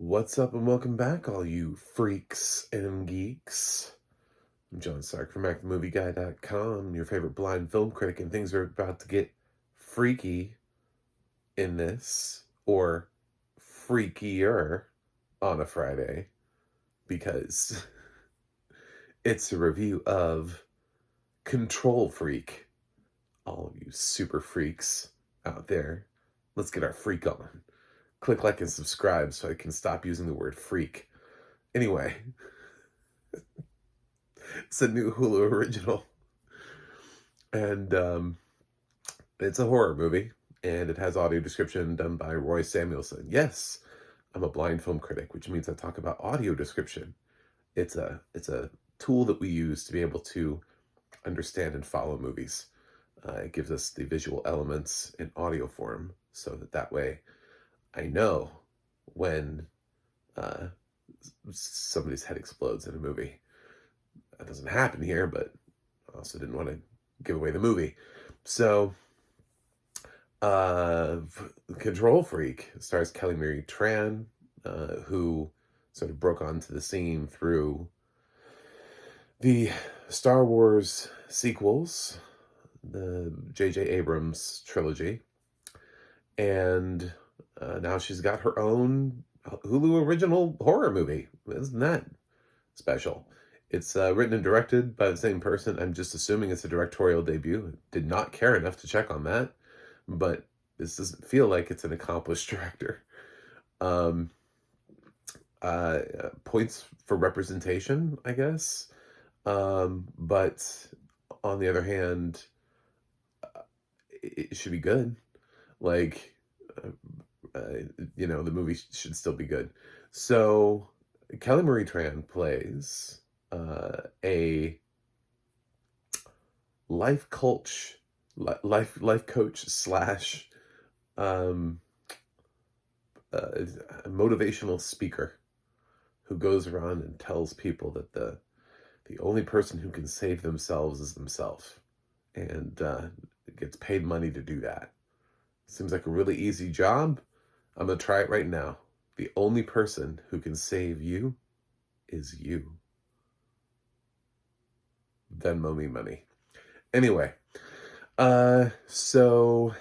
What's up and welcome back, all you freaks and geeks. I'm John Sark from MacTheMovieGuy.com, your favorite blind film critic, and things are about to get freaky in this, or freakier on a Friday, because it's a review of Control Freak. All of you super freaks out there, let's get our freak on. Click like and subscribe so I can stop using the word freak. Anyway, it's a new Hulu original, and it's a horror movie, and it has audio description done by Roy Samuelson. Yes, I'm a blind film critic, which means I talk about audio description. It's a tool that we use to be able to understand and follow movies. It gives us the visual elements in audio form, so that way I know when somebody's head explodes in a movie. That doesn't happen here, but I also didn't want to give away the movie. So, Control Freak stars Kelly Marie Tran, who sort of broke onto the scene through the Star Wars sequels, the J.J. Abrams trilogy, and now she's got her own Hulu original horror movie. Isn't that special? It's written and directed by the same person. I'm just assuming it's a directorial debut. Did not care enough to check on that, but this doesn't feel like it's an accomplished director. Um, Points for representation, I guess. But on the other hand, it should be good. Like, the movie should still be good. So Kelly Marie Tran plays a life coach slash um, motivational speaker who goes around and tells people that the only person who can save themselves is themselves, and gets paid money to do that. Seems like a really easy job. I'm gonna try it right now. The only person who can save you is you. Venmo me money. Anyway, so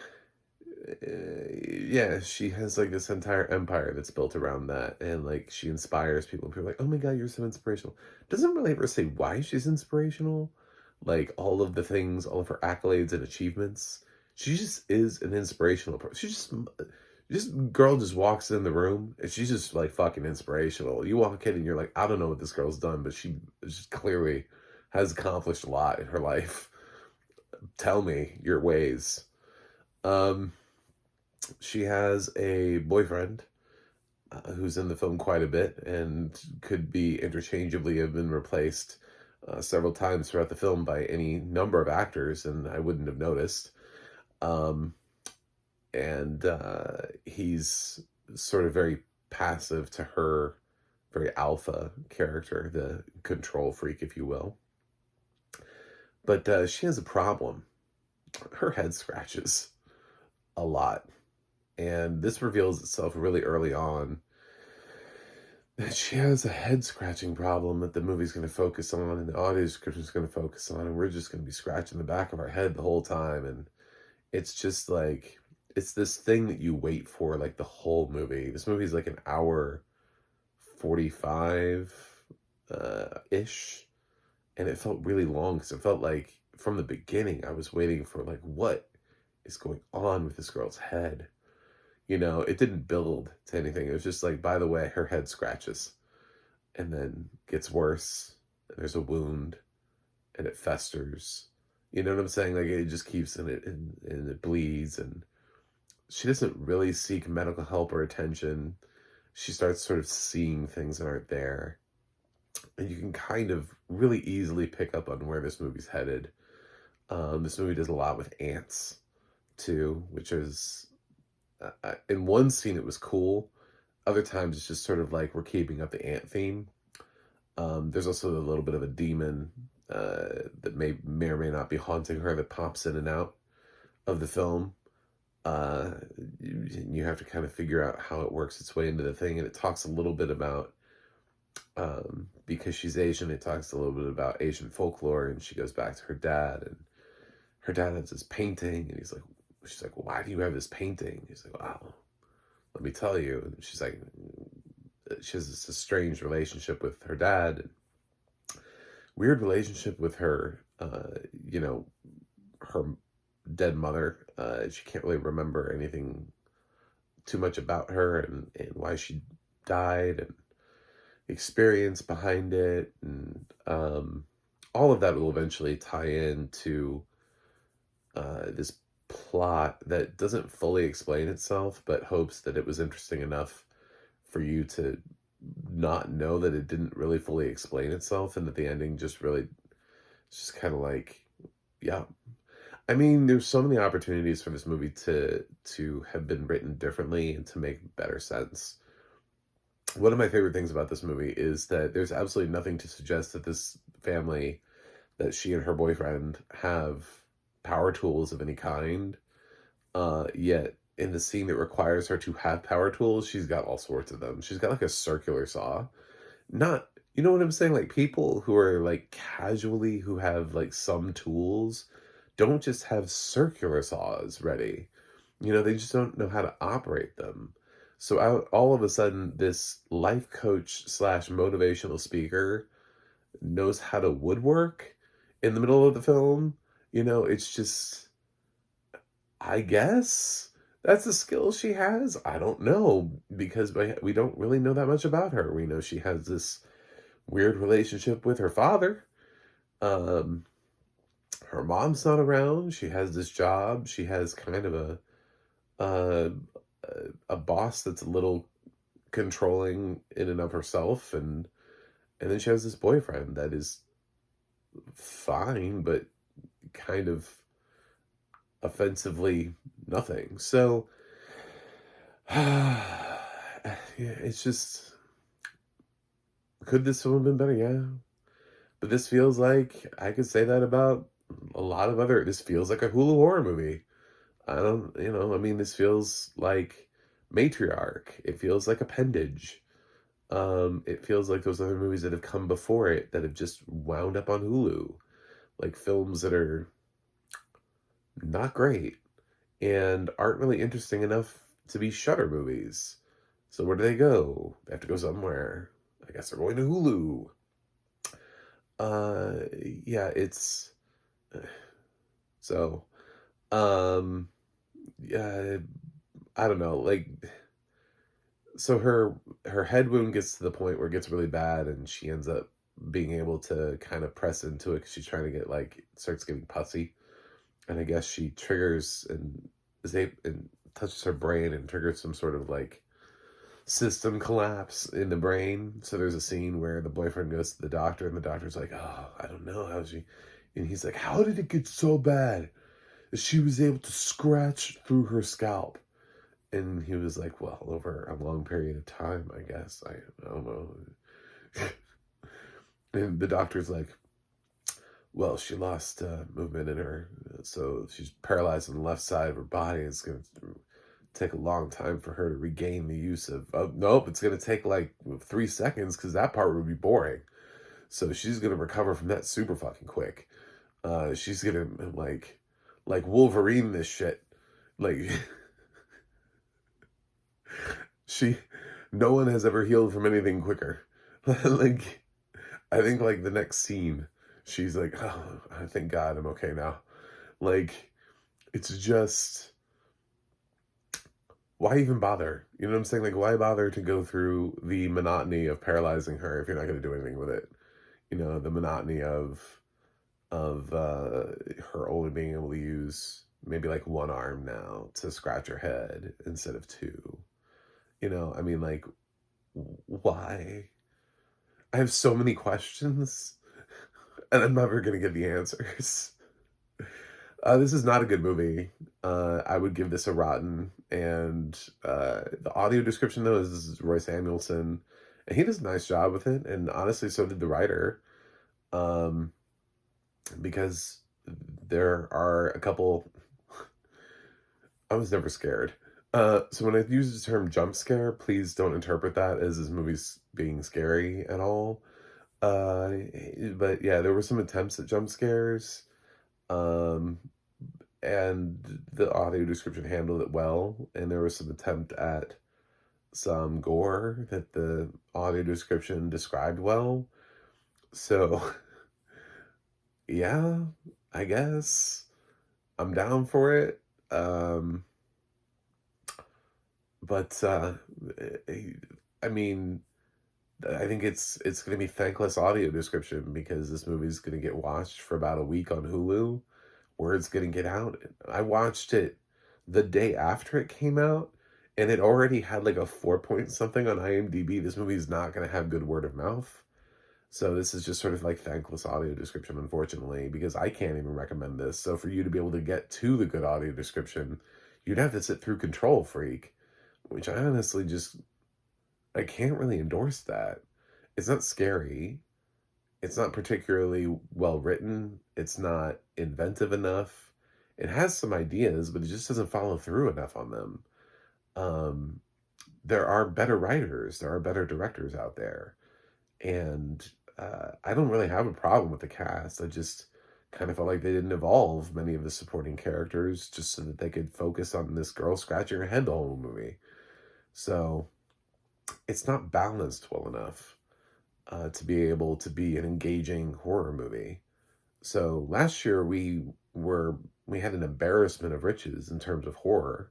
yeah, she has like this entire empire that's built around that, and like she inspires people. And people are like, "Oh my God, you're so inspirational." Doesn't really ever say why she's inspirational, like all of the things, all of her accolades and achievements. She just is an inspirational person. Just girl just walks in the room and she's just like fucking inspirational. You walk in and you're like, I don't know what this girl's done, but she just clearly has accomplished a lot in her life. Tell me your ways. She has a boyfriend who's in the film quite a bit and could be interchangeably have been replaced several times throughout the film by any number of actors, and I wouldn't have noticed. And he's sort of very passive to her very alpha character, the control freak, if you will. But she has a problem. Her head scratches a lot. And this reveals itself really early on, that she has a head scratching problem that the movie's going to focus on and the audio description is going to focus on. And we're just going to be scratching the back of our head the whole time. And it's just like, it's this thing that you wait for like the whole movie. This movie is like an hour 45 ish, and it felt really long because it felt like from the beginning I was waiting for like, what is going on with this girl's head? It didn't build to anything. It was just like, by the way, her head scratches and then gets worse, and there's a wound and it festers. You know what I'm saying? Like, it just keeps and it bleeds, and she doesn't really seek medical help or attention. She starts sort of seeing things that aren't there. And you can kind of really easily pick up on where this movie's headed. This movie does a lot with ants, too, which is, in one scene it was cool. Other times it's just sort of like we're keeping up the ant theme. There's also a little bit of a demon that may or may not be haunting her that pops in and out of the film. Uh, you have to kind of figure out how it works its way into the thing, and it talks a little bit about, because she's Asian, it talks a little bit about Asian folklore, and she goes back to her dad, and her dad has this painting, and she's like, "Why do you have this painting?" He's like, "Wow, let me tell you." And she's like, she has this strange relationship with her dad, weird relationship with her, you know, her dead mother. She can't really remember anything too much about her, and why she died, and the experience behind it, and all of that will eventually tie into this plot that doesn't fully explain itself, but hopes that it was interesting enough for you to not know that it didn't really fully explain itself, and that the ending just really, it's just kind of like, yeah. I mean, there's so many opportunities for this movie to have been written differently and to make better sense. One of my favorite things about this movie is that there's absolutely nothing to suggest that this family, that she and her boyfriend have power tools of any kind. Yet in the scene that requires her to have power tools, she's got all sorts of them. She's got like a circular saw. Not, you know what I'm saying? Like people who are like casually who have like some tools don't just have circular saws ready. You know, they just don't know how to operate them. So all of a sudden, this life coach slash motivational speaker knows how to woodwork in the middle of the film. You know, it's just, I guess that's a skill she has. I don't know, because we don't really know that much about her. We know she has this weird relationship with her father. Um, her mom's not around. She has this job. She has kind of uh, a boss that's a little controlling in and of herself, and then she has this boyfriend that is fine, but kind of offensively nothing. So yeah, it's just, could this film have been better? Yeah. But this feels like I could say that about a lot of other, this feels like a Hulu horror movie. I don't, I mean, this feels like Matriarch. It feels like Appendage. It feels like those other movies that have come before it that have just wound up on Hulu. Like films that are not great and aren't really interesting enough to be Shutter movies. So where do they go? They have to go somewhere. I guess they're going to Hulu. Uh, yeah, it's so. Um, yeah, I don't know. Like, so her head wound gets to the point where it gets really bad, and she ends up being able to kind of press into it because she's trying to get like, starts getting pussy, and I guess she triggers and and touches her brain and triggers some sort of like system collapse in the brain. So there's a scene where the boyfriend goes to the doctor, and the doctor's like, "Oh, I don't know how she," and he's like, "How did it get so bad that she was able to scratch through her scalp?" And he was like, "Well, over a long period of time, I guess. I don't know." And the doctor's like, "Well, she lost movement in her, so she's paralyzed on the left side of her body. It's going to take a long time for her to regain the use of, nope, it's going to take like 3 seconds because that part would be boring. So she's going to recover from that super fucking quick. She's going to like Wolverine this shit. Like she, no one has ever healed from anything quicker." Like, I think like the next scene, she's like, "Oh, I thank God I'm okay now." Like, it's just, why even bother? You know what I'm saying? Like, why bother to go through the monotony of paralyzing her if you're not going to do anything with it? You know, the monotony of her only being able to use maybe like one arm now to scratch her head instead of two. You know, I mean, like, why? I have so many questions, and I'm never going to get the answers. This is not a good movie. I would give this a rotten. And the audio description, though, is Roy Samuelson. And he does a nice job with it. And honestly, so did the writer. Um, because there are a couple I was never scared. So when I use the term jump scare, please don't interpret that as this movie's being scary at all. But yeah, there were some attempts at jump scares, um, and the audio description handled it well, and there was some attempt at some gore that the audio description described well. So, yeah, I guess I'm down for it. Um, but eh, I mean, I think it's gonna be thankless audio description because this movie's gonna get watched for about a week on Hulu. Word's gonna get out. I watched it the day after it came out, and it already had like a 4 point something on IMDb. This movie's not gonna have good word of mouth. So this is just sort of like thankless audio description, unfortunately, because I can't even recommend this. So for you to be able to get to the good audio description, you'd have to sit through Control Freak, which I honestly just I can't really endorse that. It's not scary. It's not particularly well written. It's not inventive enough. It has some ideas, but it just doesn't follow through enough on them. Um, there are better writers, there are better directors out there. And I don't really have a problem with the cast. I just kind of felt like they didn't evolve many of the supporting characters just so that they could focus on this girl scratching her head the whole movie. So it's not balanced well enough to be able to be an engaging horror movie. So last year we had an embarrassment of riches in terms of horror.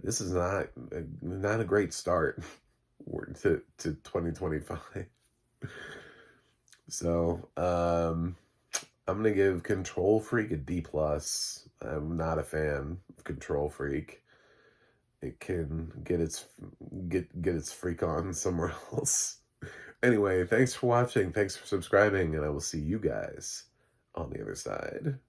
This is not a great start to 2025. So I'm gonna give Control Freak a D plus. I'm not a fan of Control Freak. It can get its freak on somewhere else. Anyway, thanks for watching, thanks for subscribing, and I will see you guys on the other side.